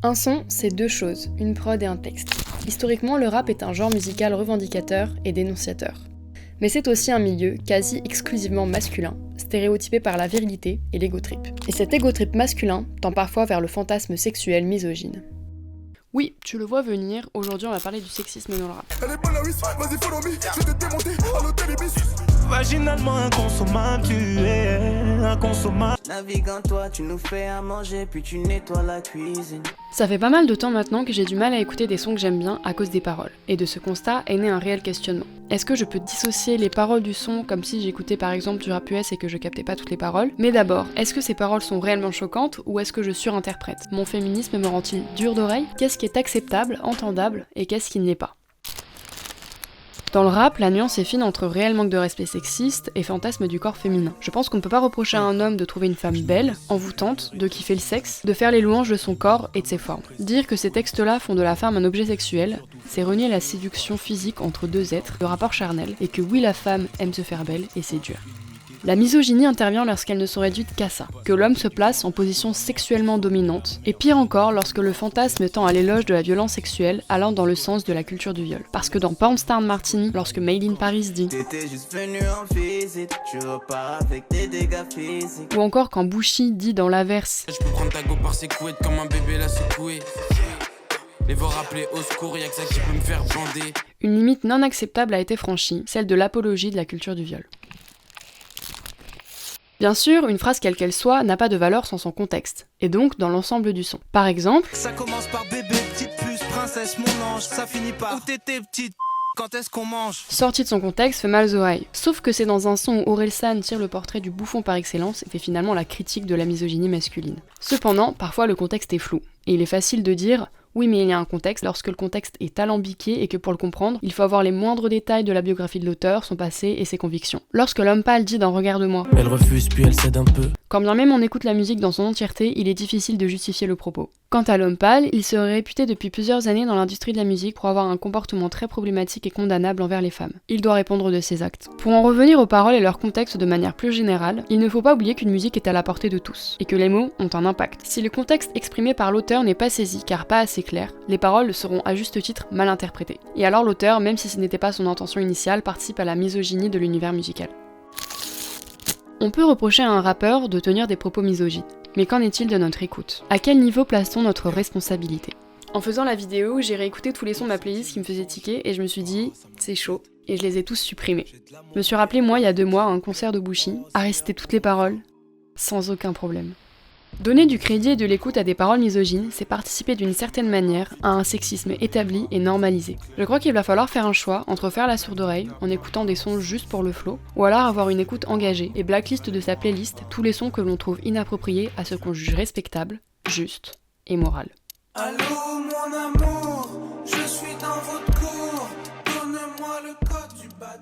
Un son, c'est deux choses, une prod et un texte. Historiquement, le rap est un genre musical revendicateur et dénonciateur. Mais c'est aussi un milieu quasi exclusivement masculin, stéréotypé par la virilité et l'ego-trip. Et cet ego-trip masculin tend parfois vers le fantasme sexuel misogyne. Oui, tu le vois venir, aujourd'hui on va parler du sexisme dans le rap. Elle est bonne la whisky, vas-y follow me, je vais te démonter à l'hôtel Ibis. Vaginalement inconsommable, tu es inconsommable. Navigue en toi, tu nous fais à manger, puis tu nettoies la cuisine. Ça fait pas mal de temps maintenant que j'ai du mal à écouter des sons que j'aime bien à cause des paroles. Et de ce constat est né un réel questionnement. Est-ce que je peux dissocier les paroles du son comme si j'écoutais par exemple du rap US et que je captais pas toutes les paroles? Mais d'abord, est-ce que ces paroles sont réellement choquantes ou est-ce que je surinterprète? Mon féminisme me rend-il dur d'oreille? Qu'est-ce qui est acceptable, entendable et qu'est-ce qui ne l'est pas? Dans le rap, la nuance est fine entre réel manque de respect sexiste et fantasme du corps féminin. Je pense qu'on ne peut pas reprocher à un homme de trouver une femme belle, envoûtante, de kiffer le sexe, de faire les louanges de son corps et de ses formes. Dire que ces textes-là font de la femme un objet sexuel, c'est renier la séduction physique entre deux êtres, le rapport charnel, et que oui, la femme aime se faire belle et séduire. La misogynie intervient lorsqu'elle ne se réduit qu'à ça, que l'homme se place en position sexuellement dominante, et pire encore lorsque le fantasme tend à l'éloge de la violence sexuelle allant dans le sens de la culture du viol. Parce que dans Pornstar Martini, lorsque Made in Paris dit T'étais juste venu en visite, tu repars avec des dégâts physiques. ou encore quand Bushi dit dans l'averse Je peux prendre ta go par ses couettes comme un bébé la secouer. Les voir appeler au secours, y'a que ça qui peut me faire bander. une limite non acceptable a été franchie, celle de l'apologie de la culture du viol. Bien sûr, une phrase quelle qu'elle soit n'a pas de valeur sans son contexte, et donc dans l'ensemble du son. Par exemple, Ça commence par bébé, petite puce, princesse, mon ange. Ça finit par où t'étais petite, quand est-ce qu'on mange? sorti de son contexte, fait mal aux oreilles. Sauf que c'est dans un son où Orelsan tire le portrait du bouffon par excellence et fait finalement la critique de la misogynie masculine. Cependant, parfois le contexte est flou, et il est facile de dire oui, mais il y a un contexte lorsque le contexte est alambiqué et que pour le comprendre, il faut avoir les moindres détails de la biographie de l'auteur, son passé et ses convictions. Lorsque l'homme pâle dit dans Regarde-moi, Elle refuse puis elle cède un peu. quand bien même on écoute la musique dans son entièreté, il est difficile de justifier le propos. Quant à l'homme pâle, il serait réputé depuis plusieurs années dans l'industrie de la musique pour avoir un comportement très problématique et condamnable envers les femmes. Il doit répondre de ses actes. Pour en revenir aux paroles et leur contexte de manière plus générale, il ne faut pas oublier qu'une musique est à la portée de tous, et que les mots ont un impact. Si le contexte exprimé par l'auteur n'est pas saisi car pas assez clair, les paroles seront à juste titre mal interprétées. Et alors l'auteur, même si ce n'était pas son intention initiale, participe à la misogynie de l'univers musical. On peut reprocher à un rappeur de tenir des propos misogynes. Mais qu'en est-il de notre écoute? À quel niveau place-t-on notre responsabilité? En faisant la vidéo, j'ai réécouté tous les sons de ma playlist qui me faisaient tiquer et je me suis dit, c'est chaud, et je les ai tous supprimés. Je me suis rappelé moi il y a 2 mois à un concert de Bushi, à réciter toutes les paroles, sans aucun problème. Donner du crédit et de l'écoute à des paroles misogynes, c'est participer d'une certaine manière à un sexisme établi et normalisé. Je crois qu'il va falloir faire un choix entre faire la sourde oreille en écoutant des sons juste pour le flow, ou alors avoir une écoute engagée et blacklist de sa playlist tous les sons que l'on trouve inappropriés à ce qu'on juge respectable, juste et moral. Allô mon amour, je suis dans votre cour, donne-moi le code du bâtiment.